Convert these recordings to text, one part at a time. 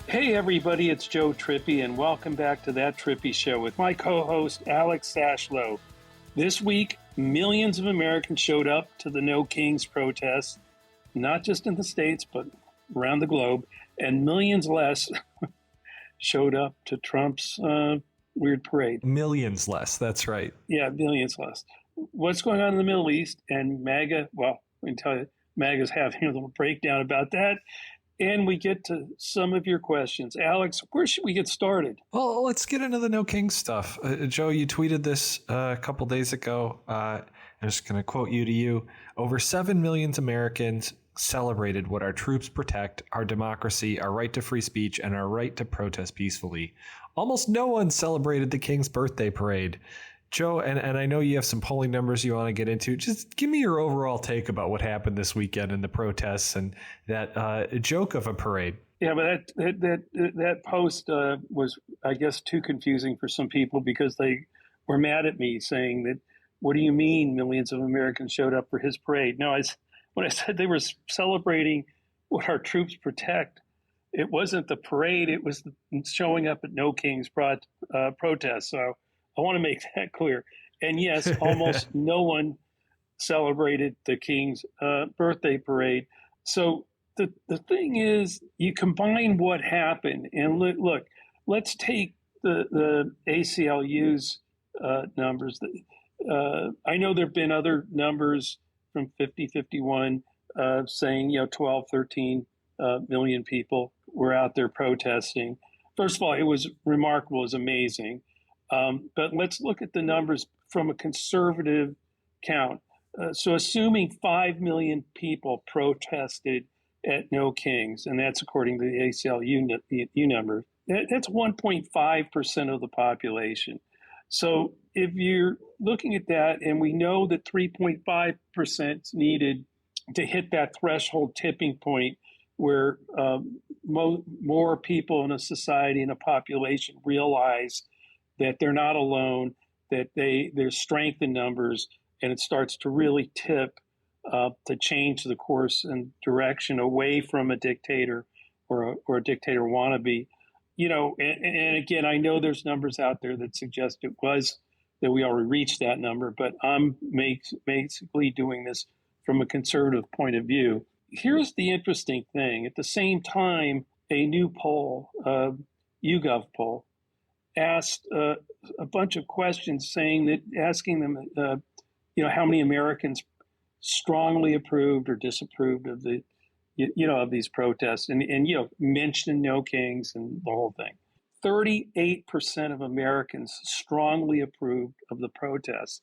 Hey everybody, it's Joe Trippi, and welcome back to That Trippi Show with my co-host Alex Sashlow. This week, millions of Americans showed up to the No Kings protests, not just in the States, but around the globe, and millions less showed up to Trump's weird parade. Millions less, that's right. Yeah, millions less. What's going on in the Middle East? And MAGA, well, we can tell you, MAGA's having a little breakdown about that. And we get to some of your questions. Alex, where should we get started? Well, let's get into the No King stuff. Joe, you tweeted this a couple days ago. I'm just going to quote you to you. Over 7 million Americans celebrated what our troops protect, our democracy, our right to free speech, and our right to protest peacefully. Almost no one celebrated the King's birthday parade. Joe, and I know you have some polling numbers you want to get into. Just give me your overall take about what happened this weekend in the protests and that joke of a parade. Yeah, but that post was, I guess, too confusing for some people because they were mad at me saying that, what do you mean millions of Americans showed up for his parade? No, when I said they were celebrating what our troops protect, it wasn't the parade. It was showing up at No King's protest. So I want to make that clear. And yes, almost no one celebrated the King's birthday parade. So the thing is, you combine what happened and look, let's take the ACLU's numbers. I know there have been other numbers from 51 saying, 12, 13 million people were out there protesting. First of all, it was remarkable. It was amazing. But let's look at the numbers from a conservative count. So assuming 5 million people protested at No Kings, and that's according to the ACLU number, that's 1.5% of the population. So if you're looking at that, and we know that 3.5% is needed to hit that threshold tipping point where more people in a society and a population realize that they're not alone, that there's strength in numbers, and it starts to really tip to change the course and direction away from a dictator or a dictator wannabe. And again, I know there's numbers out there that suggest that we already reached that number, but I'm basically doing this from a conservative point of view. Here's the interesting thing. At the same time, a new poll, YouGov poll, asked a bunch of questions asking them, how many Americans strongly approved or disapproved of of these protests and mentioned No Kings and the whole thing. 38% of Americans strongly approved of the protests.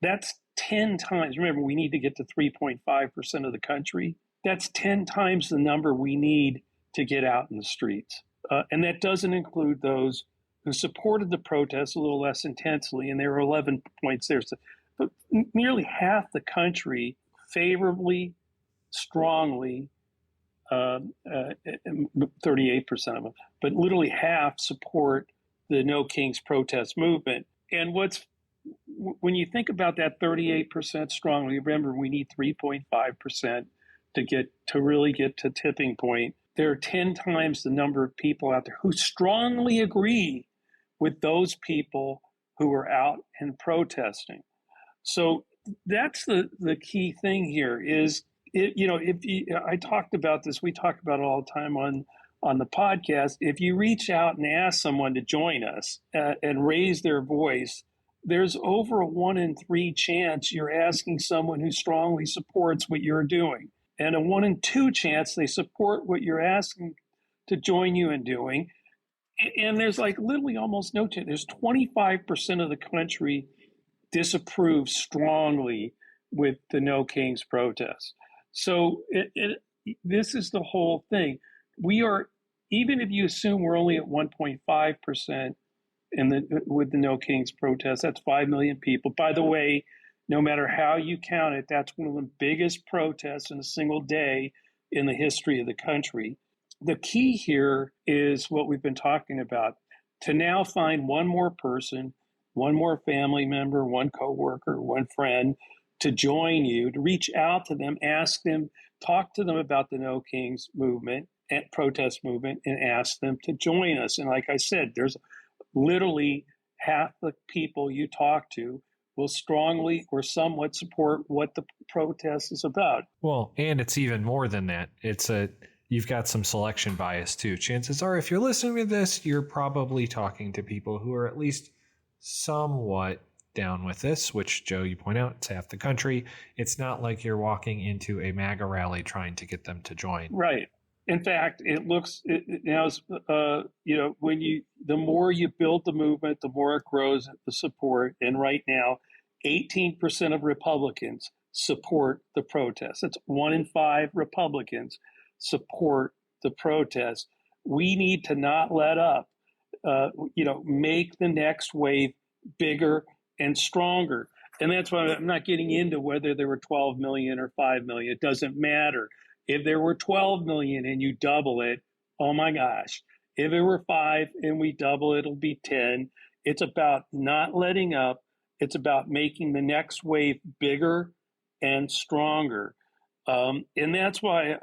That's 10 times. Remember, we need to get to 3.5% of the country. That's 10 times the number we need to get out in the streets. And that doesn't include those who supported the protests a little less intensely, and there were 11 points there. So, but nearly half the country favorably, strongly, 38% of them, but literally half support the No Kings protest movement. And when you think about that 38% strongly, remember we need 3.5% to really get to tipping point. There are 10 times the number of people out there who strongly agree with those people who are out and protesting. So that's the key thing here is, I talked about this, we talk about it all the time on the podcast. If you reach out and ask someone to join us and raise their voice, there's over a 1 in 3 chance you're asking someone who strongly supports what you're doing, and a 1 in 2 chance they support what you're asking to join you in doing. And there's literally almost no chance. There's 25% of the country disapproves strongly with the No Kings protest. So this is the whole thing. We are, even if you assume we're only at 1.5% with the No Kings protest, that's 5 million people. By the way, no matter how you count it, that's one of the biggest protests in a single day in the history of the country. The key here is what we've been talking about, to now find one more person, one more family member, one coworker, one friend to join you, to reach out to them, ask them, talk to them about the No Kings movement, protest movement and ask them to join us. And like I said, there's literally half the people you talk to will strongly or somewhat support what the protest is about. Well, and it's even more than that. You've got some selection bias too. Chances are, if you're listening to this, you're probably talking to people who are at least somewhat down with this, which, Joe, you point out, it's half the country. It's not like you're walking into a MAGA rally trying to get them to join. Right. In fact, it looks now, the more you build the movement, the more it grows the support. And right now, 18% of Republicans support the protest. That's 1 in 5 Republicans support the protest. We need to not let up. Make the next wave bigger and stronger. And that's why I'm not getting into whether there were 12 million or 5 million. It doesn't matter. If there were 12 million and you double it, oh my gosh. If there were 5 and we double it, it'll be 10. It's about not letting up. It's about making the next wave bigger and stronger. And that's why,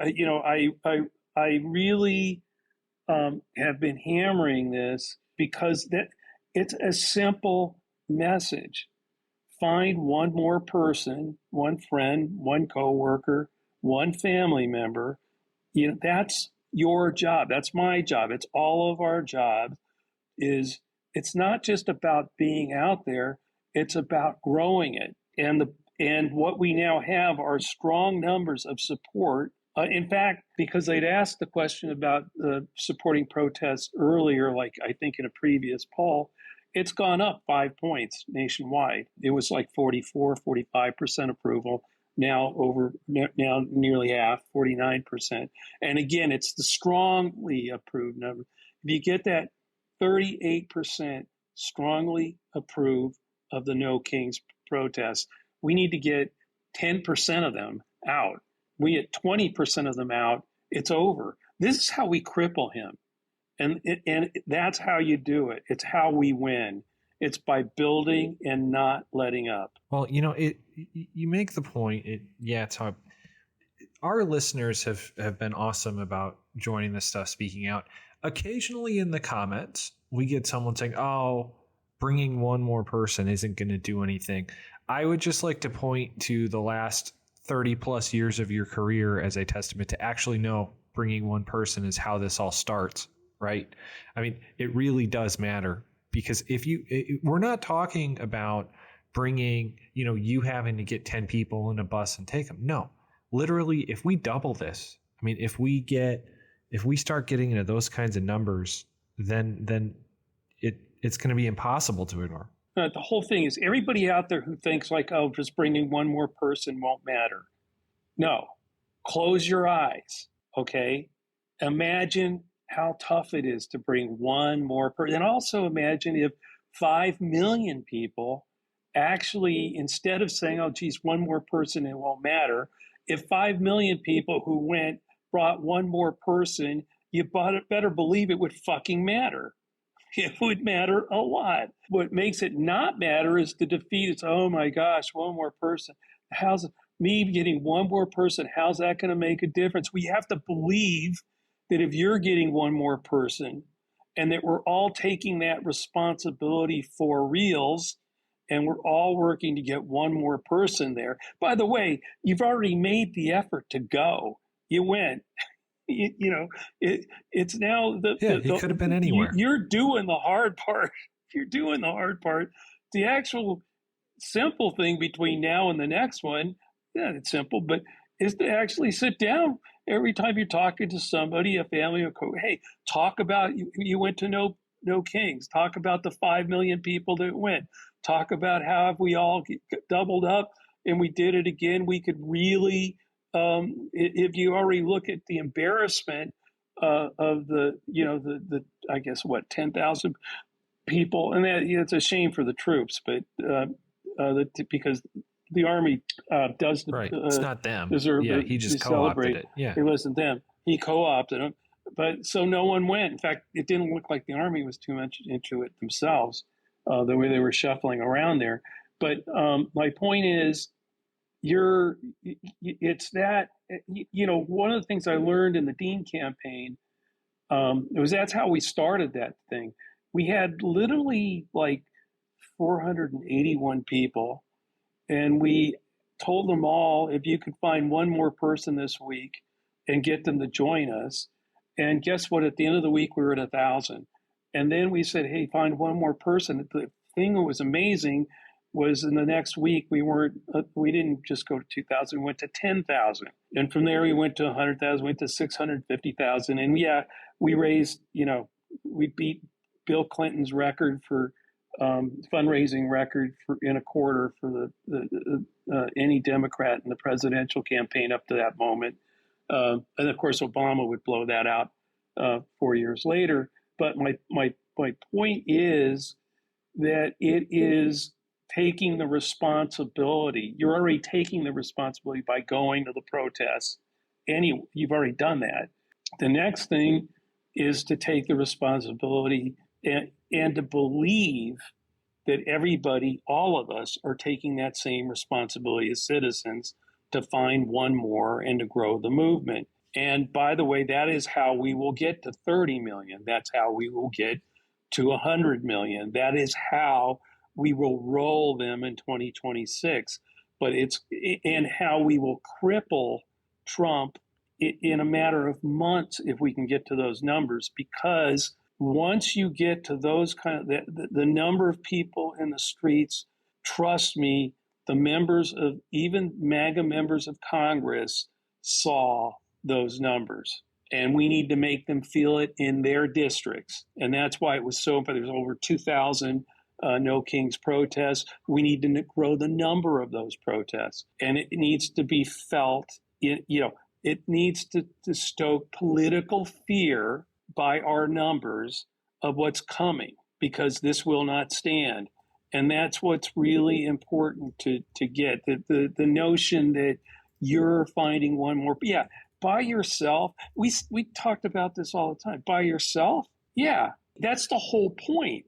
I really have been hammering this, because it's a simple message. Find one more person, one friend, one coworker, one family member. That's your job. That's my job. It's all of our jobs. It's not just about being out there. It's about growing it. And what we now have are strong numbers of support. In fact, because they'd asked the question about supporting protests earlier, like I think in a previous poll, it's gone up 5 points nationwide. It was like 45% approval. Now nearly half, 49%. And again, it's the strongly approved number. If you get that 38% strongly approve of the No Kings protest, we need to get 10% of them out. We get 20% of them out, it's over. This is how we cripple him. And that's how you do it. It's how we win. It's by building and not letting up. Well, you make the point. It's how our listeners have been awesome about joining this stuff, speaking out. Occasionally in the comments, we get someone saying, "Oh, bringing one more person isn't going to do anything." I would just like to point to the last 30 plus years of your career as a testament to actually know bringing one person is how this all starts, right? I mean, it really does matter, because we're not talking about bringing, you having to get 10 people in a bus and take them. No, literally, if we double this, I mean, if we start getting into those kinds of numbers, then it's going to be impossible to ignore. The whole thing is, everybody out there who thinks like, oh, just bringing one more person won't matter. No, close your eyes, okay? Imagine how tough it is to bring one more person. And also imagine if 5 million people actually, instead of saying, oh, geez, one more person, it won't matter. If 5 million people who went brought one more person, you better believe it would fucking matter. It would matter a lot. What makes it not matter is the defeat. It's, oh my gosh, one more person. How's me getting one more person? How's that going to make a difference? We have to believe that if you're getting one more person, and that we're all taking that responsibility for reals, and we're all working to get one more person there. By the way, you've already made the effort to go. You went. It's now he could have been anywhere. You're doing the hard part. You're doing the hard part. The actual simple thing between now and the next one, it's simple, but is to actually sit down every time you're talking to somebody, a family, hey, talk about you went to No Kings. Talk about the 5 million people that went. Talk about how if we all doubled up and we did it again, we could really. If you already look at the embarrassment of the I guess 10,000 people, and that it's a shame for the troops, but because the Army does right, it's not them. Deserve he just co-opted it. Yeah, it wasn't them. He co-opted them, but so no one went. In fact, it didn't look like the Army was too much into it themselves, the way they were shuffling around there. But my point is, it's that, one of the things I learned in the Dean campaign, that's how we started that thing. We had literally like 481 people, and we told them all, if you could find one more person this week and get them to join us. And guess what? At the end of the week, we were at 1,000. And then we said, hey, find one more person. The thing that was amazing was in the next week, we didn't just go to 2,000, we went to 10,000. And from there, we went to 100,000, went to 650,000. And yeah, we raised, we beat Bill Clinton's record for fundraising record in a quarter for any Democrat in the presidential campaign up to that moment. And of course, Obama would blow that out 4 years later. But my point is that it is taking the responsibility. You're already taking the responsibility by going to the protests. You've already done that. The next thing is to take the responsibility and to believe that everybody, all of us, are taking that same responsibility as citizens to find one more and to grow the movement. And by the way, that is how we will get to 30 million. That's how we will get to 100 million. That is how we will roll them in 2026. And how we will cripple Trump in a matter of months if we can get to those numbers, because once you get to those the number of people in the streets, trust me, the members of even MAGA members of Congress saw those numbers, and we need to make them feel it in their districts. And that's why it was so important. There's over 2,000 No Kings protests. We need to grow the number of those protests, and it needs to be felt. It needs to stoke political fear by our numbers of what's coming, because this will not stand. And that's what's really important to get, the notion that you're finding one more. Yeah, by yourself. We talked about this all the time. By yourself? Yeah, that's the whole point.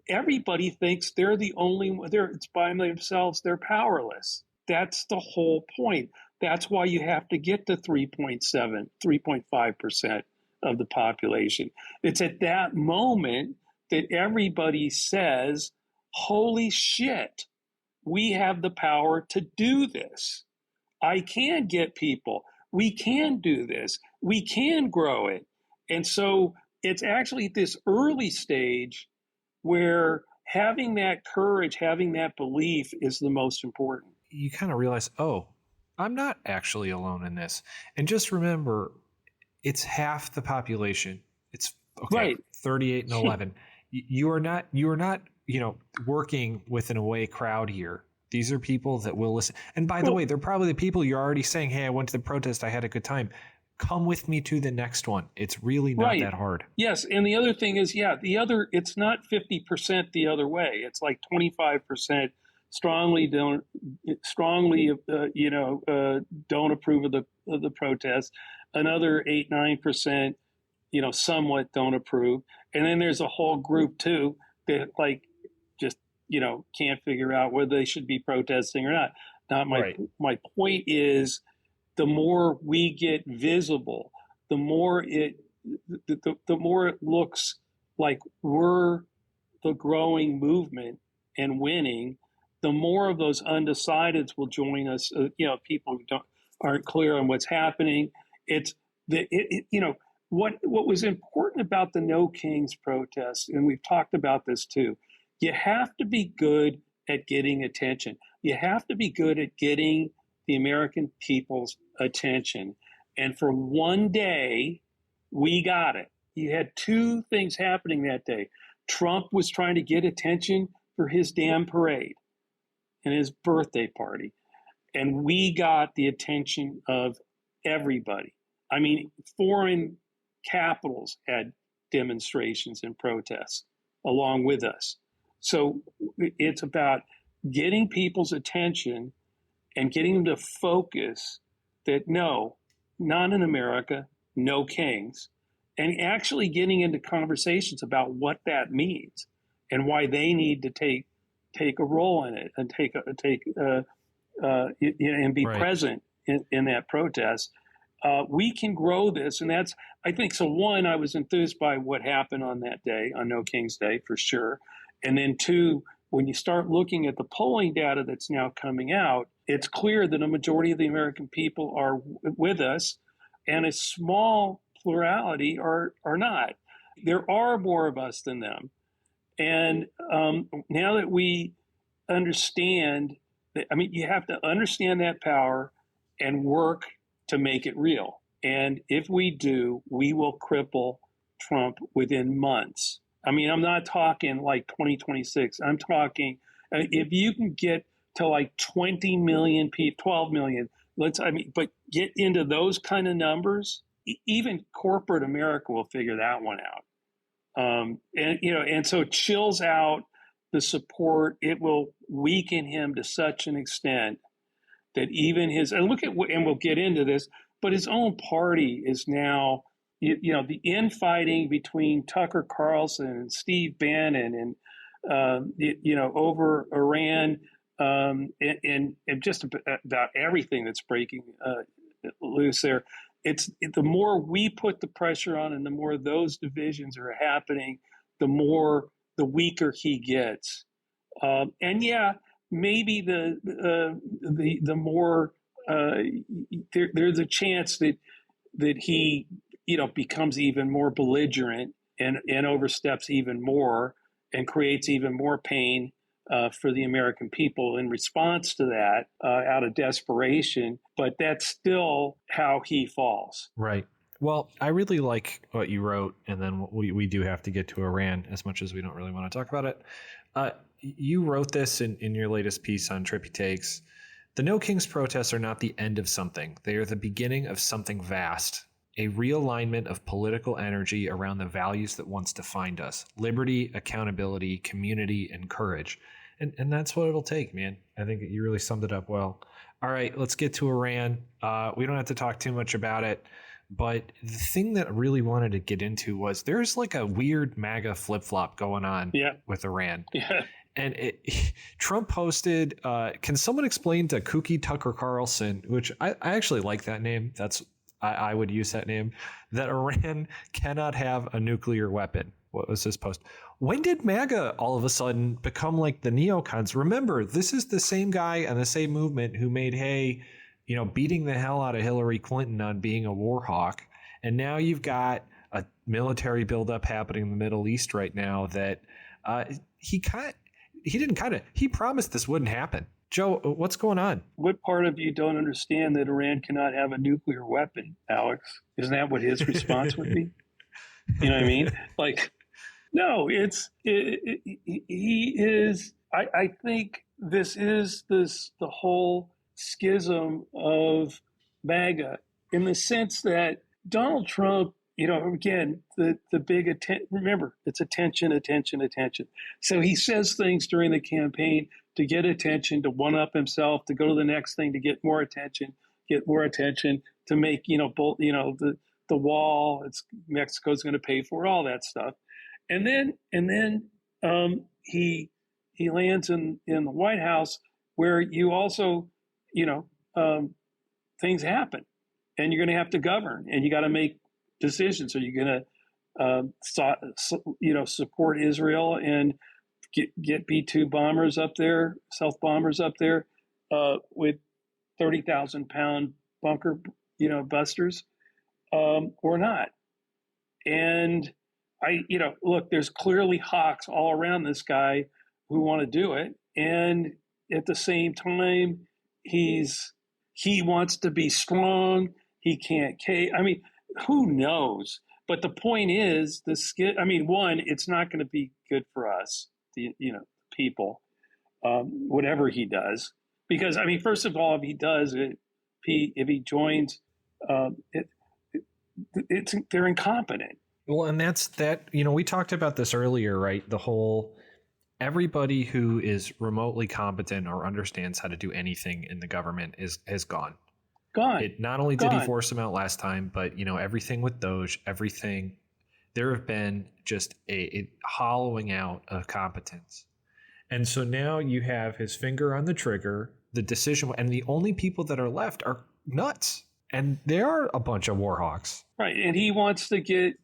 Everybody thinks they're the only one. It's by themselves, they're powerless. That's the whole point. That's why you have to get to 3.5% of the population. It's at that moment that everybody says, holy shit, we have the power to do this. I can get people. We can do this. We can grow it. And so it's actually this early stage where having that courage, having that belief is the most important. You kind of realize, oh, I'm not actually alone in this. And just remember, it's half the population. It's okay, right. 38 and 11. You are not, working with an away crowd here. These are people that will listen. And by the way, they're probably the people you're already saying, hey, I went to the protest, I had a good time. Come with me to the next one. It's really not that hard. Yes. And the other thing is, it's not 50% the other way. It's like 25% strongly don't approve of the protest. Another 8-9%, somewhat don't approve. And then there's a whole group too that can't figure out whether they should be protesting or not. Now, my point is, the more we get visible, the more it looks like we're the growing movement and winning, the more of those undecideds will join us. People who aren't clear on what's happening. It's what was important about the No Kings protest, and we've talked about this too. You have to be good at getting attention. You have to be good at getting the American people's attention. And for one day, we got it. You had two things happening that day. Trump was trying to get attention for his damn parade and his birthday party. And we got the attention of everybody. I mean, foreign capitals had demonstrations and protests along with us. So it's about getting people's attention and getting them to focus that no, not in America, no kings, and actually getting into conversations about what that means and why they need to take a role in it and take and be Right. present in that protest. We can grow this, and that's, I think, so one, I was enthused by what happened on that day, on No King's Day, for sure. And then two, when you start looking at the polling data that's now coming out, it's clear that a majority of the American people are with us, and a small plurality are not. There are more of us than them. And now that we understand that, I mean, you have to understand that power and work to make it real. And if we do, we will cripple Trump within months. I mean, I'm not talking like 2026. I'm talking if you can get to like 20 million people, 12 million, but get into those kind of numbers, even corporate America will figure that one out. And so it chills out the support. It will weaken him to such an extent that even and we'll get into this, but his own party is now, the infighting between Tucker Carlson and Steve Bannon and, over Iran, and just about everything that's breaking loose there. It's the more we put the pressure on, and the more those divisions are happening, the weaker he gets. And yeah, maybe the more there's a chance that he becomes even more belligerent and oversteps even more and creates even more pain for the American people in response to that, out of desperation. But that's still how he falls. Right. Well, I really like what you wrote, and then we do have to get to Iran as much as we don't really want to talk about it. You wrote this in your latest piece on Trippi Takes. The No Kings protests are not the end of something. They are the beginning of something vast, a realignment of political energy around the values that once defined us: liberty, accountability, community, and courage. And that's what it'll take, man. I think you really summed it up well. All right, let's get to Iran. We don't have to talk too much about it, but the thing that I really wanted to get into was there's like a weird MAGA flip-flop going on with Iran. Yeah. And Trump posted, can someone explain to Kooky Tucker Carlson, which I actually like that name. I would use that name, that Iran cannot have a nuclear weapon. What was his post? When did MAGA all of a sudden become like the neocons? Remember, this is the same guy and the same movement who made hay, beating the hell out of Hillary Clinton on being a war hawk. And now you've got a military buildup happening in the Middle East right now that he promised this wouldn't happen. Joe, what's going on? What part of you don't understand that Iran cannot have a nuclear weapon, Alex? Isn't that what his response would be? You know what I mean? Like, no, he is, I think this is the whole schism of MAGA, in the sense that Donald Trump, again, the big remember, it's attention. So he says things during the campaign to get attention, to one up himself, to go to the next thing, to get more attention, to make, the wall, Mexico's going to pay for all that stuff. And then he lands in the White House, where you also, things happen, and you're going to have to govern, and you got to make decisions. Are you going to, support Israel and get B-2 bombers up there, stealth bombers up there, with 30,000-pound bunker, busters, or not? And look, there's clearly hawks all around this guy who want to do it. And at the same time, he wants to be strong. He can't, who knows? But the point is, one, it's not going to be good for us, people, whatever he does. Because, first of all, if he does it, if he joins, they're incompetent. Well, and that's that, we talked about this earlier, right? The whole, everybody who is remotely competent or understands how to do anything in the government has gone. It not only did he force them out last time, but, everything with Doge, everything, there have been just a hollowing out of competence. And so now you have his finger on the trigger. the decision, and the only people that are left are nuts, and they are a bunch of war hawks. Right, and he wants to get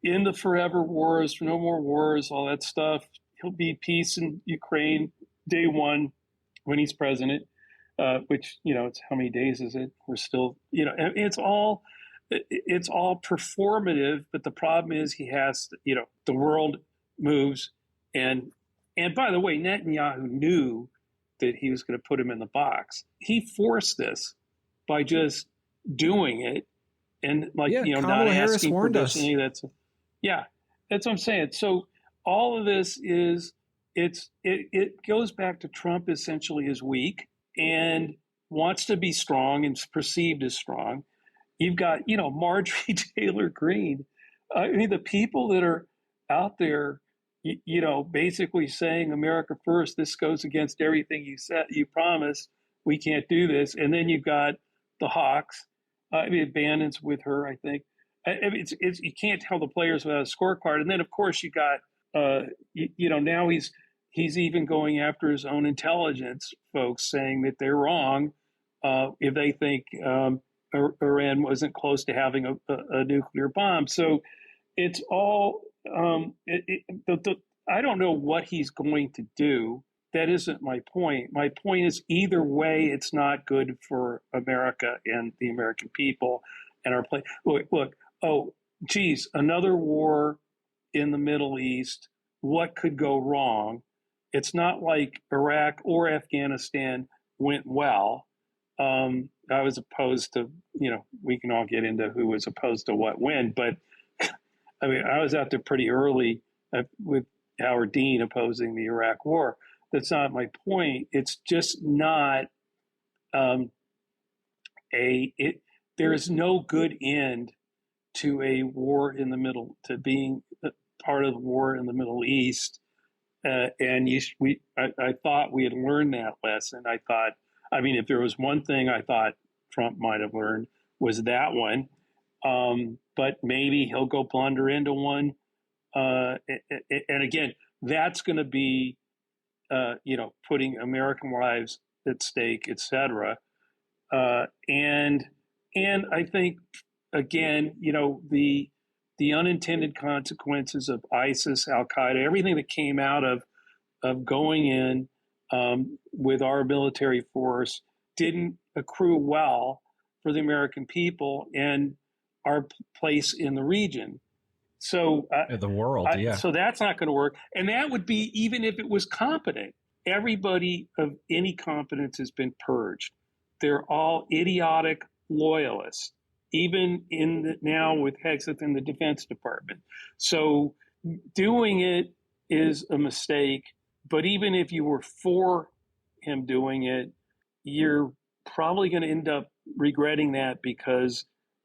in the forever wars, no more wars, all that stuff. He'll be peace in Ukraine day one when he's president. Which it's how many days is it? We're still it's all performative. But the problem is he has the world moves, and by the way, Netanyahu knew that he was going to put him in the box. He forced this by just doing it, and not asking permission. That's what I'm saying. So all of this is it goes back to Trump essentially is weak and wants to be strong and is perceived as strong. You've got, Marjorie Taylor Greene. I mean, the people that are out there, basically saying America first, this goes against everything you said, you promised, we can't do this. And then you've got the Hawks. Bannon's with her, I think. It's you can't tell the players without a scorecard. And then, of course, you got, now he's even going after his own intelligence folks, saying that they're wrong if they think Iran wasn't close to having a nuclear bomb. So it's all I don't know what he's going to do. That isn't my point. My point is either way, it's not good for America and the American people and our place. Look. Oh, geez, another war in the Middle East. What could go wrong? It's not like Iraq or Afghanistan went well. I was opposed to, we can all get into who was opposed to what when, but I was out there pretty early with Howard Dean opposing the Iraq war. That's not my point. It's just not there is no good end to a war in the middle, to being part of the war in the Middle East. I thought we had learned that lesson. If there was one thing I thought Trump might have learned was that one. But maybe he'll go blunder into one. And again, that's going to be, putting American lives at stake, et cetera. And I think, again, the unintended consequences of ISIS, Al Qaeda, everything that came out of going in with our military force didn't accrue well for the American people and our place in the region. So the world, So that's not going to work. And that would be even if it was competent. Everybody of any competence has been purged. They're all idiotic loyalists, even now with Hegseth in the Defense Department. So doing it is a mistake. But even if you were for him doing it, you're probably going to end up regretting that because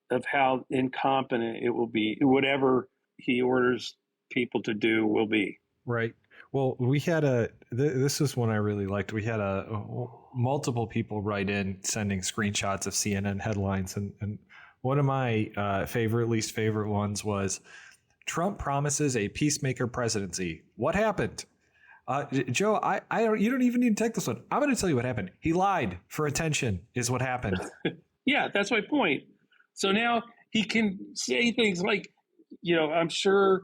of how incompetent it will be. Whatever he orders people to do will be. Right. Well, we had this is one I really liked. We had multiple people write in sending screenshots of CNN headlines. And one of my least favorite ones was Trump promises a peacemaker presidency. What happened? Joe, you don't even need to take this one. I'm going to tell you what happened. He lied for attention is what happened. Yeah, that's my point. So now he can say things like, I'm sure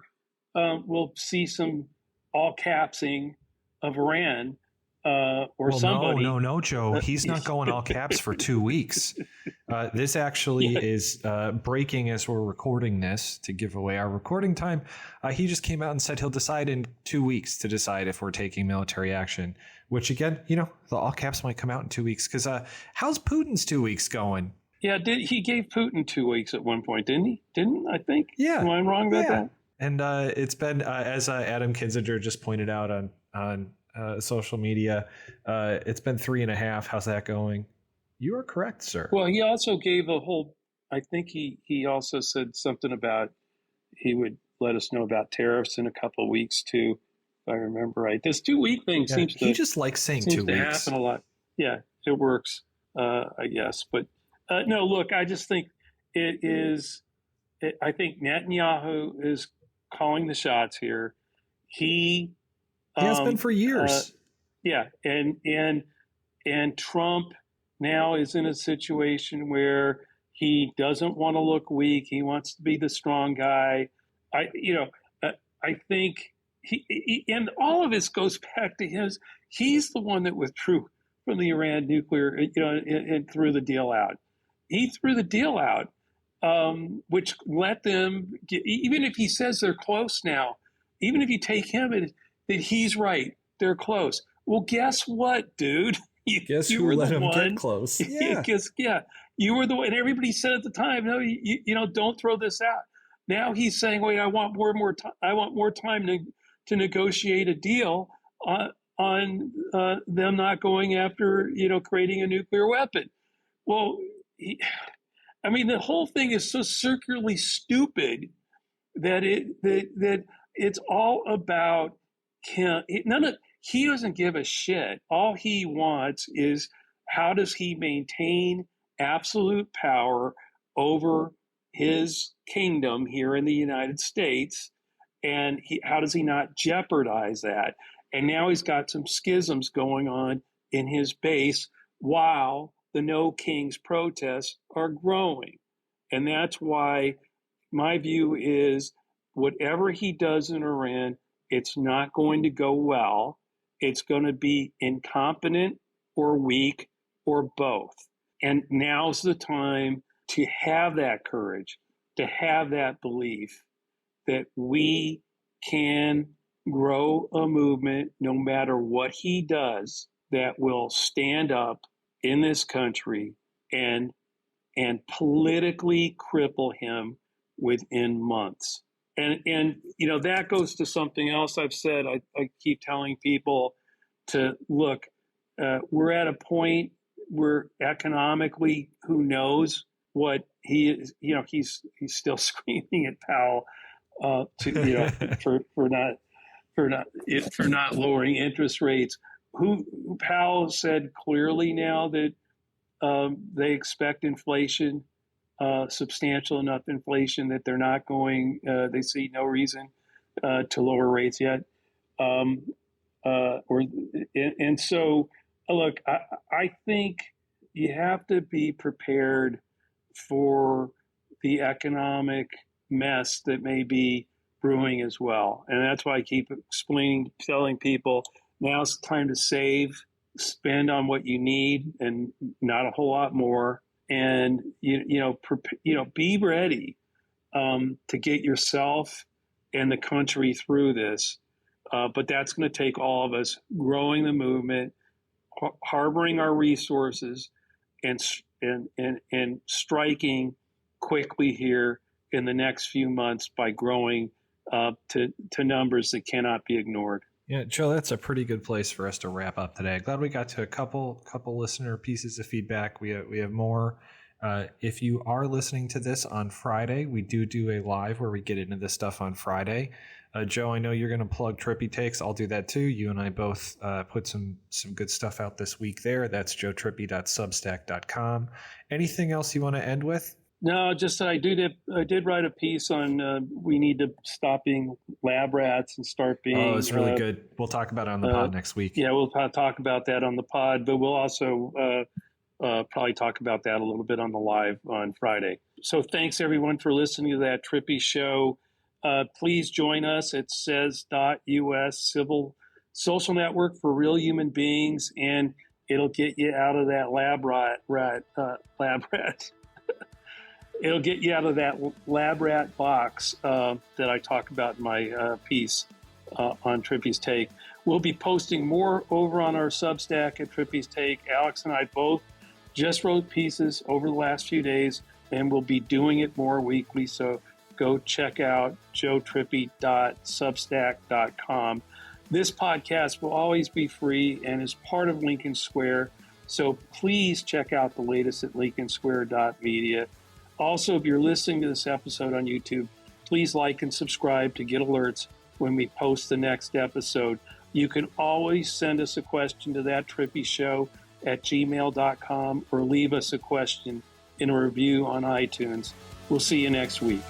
we'll see some all capsing of Iran or somebody. No, Joe. He's not going all caps for 2 weeks. This actually is breaking as we're recording this to give away our recording time. He just came out and said he'll decide in 2 weeks to decide if we're taking military action, which again, the all caps might come out in 2 weeks because how's Putin's 2 weeks going? Yeah, he gave Putin 2 weeks at one point, didn't he? I think? Yeah. Am I wrong about that? And it's been, as Adam Kinzinger just pointed out on social media, it's been 3.5. How's that going? You are correct, sir. Well, he also gave I think he also said something about he would let us know about tariffs in a couple of weeks too, if I remember right. This 2 week thing seems to... He just likes saying 2 weeks. Happen a lot. Yeah, it works, I guess. But no, look, I just think I think Netanyahu is calling the shots here. He has been for years. And And Trump now is in a situation where he doesn't want to look weak. He wants to be the strong guy. I think and all of this goes back to him. He's the one that withdrew from the Iran nuclear, and threw the deal out. He threw the deal out, which let them get, even if he says they're close now, even if you take him and that he's right, they're close. Well, guess what, dude? Guess who let him get close? Yeah. You were the one. And everybody said at the time, no, don't throw this out. Now he's saying, wait, I want more time. I want more time to negotiate a deal on them not going after, creating a nuclear weapon. Well, the whole thing is so circularly stupid that it's all about him. He doesn't give a shit. All he wants is, how does he maintain absolute power over his kingdom here in the United States, and how does he not jeopardize that? And now he's got some schisms going on in his base while the No Kings protests are growing. And that's why my view is, whatever he does in Iran, it's not going to go well. It's going to be incompetent or weak or both. And now's the time to have that courage, to have that belief that we can grow a movement no matter what he does that will stand up in this country and politically cripple him within months. And that goes to something else I've said. I keep telling people to look, we're at a point where economically, who knows what he is, he's still screaming at Powell for not lowering interest rates. Powell said clearly now that they expect inflation, substantial enough inflation that they're not going. They see no reason to lower rates yet. So, look, I think you have to be prepared for the economic mess that may be brewing as well. And that's why I keep telling people, now's the time to save, spend on what you need and not a whole lot more. And, be ready to get yourself and the country through this. But that's going to take all of us growing the movement, harboring our resources, and striking quickly here in the next few months by growing to numbers that cannot be ignored. Yeah, Joe, that's a pretty good place for us to wrap up today. Glad we got to a couple listener pieces of feedback. We have more. If you are listening to this on Friday, we do a live where we get into this stuff on Friday. Joe, I know you're going to plug Trippi Takes. I'll do that too. You and I both put some good stuff out this week there. That's joetrippi.substack.com. Anything else you want to end with? No, just that I did write a piece on we need to stop being lab rats and start being. Oh, it's really good. We'll talk about it on the pod next week. Yeah, we'll talk about that on the pod, but we'll also probably talk about that a little bit on the live on Friday. So thanks everyone for listening to That Trippi Show. Please join us at says.us, civil social network for real human beings, and it'll get you out of that lab rat. It'll get you out of that lab rat box that I talk about in my piece on Trippi's Take. We'll be posting more over on our Substack at Trippi's Take. Alex and I both just wrote pieces over the last few days, and we'll be doing it more weekly. So go check out joetrippi.substack.com. This podcast will always be free and is part of Lincoln Square. So please check out the latest at lincolnsquare.media. Also, if you're listening to this episode on YouTube, please like and subscribe to get alerts when we post the next episode. You can always send us a question to That Trippi Show at gmail.com or leave us a question in a review on iTunes. We'll see you next week.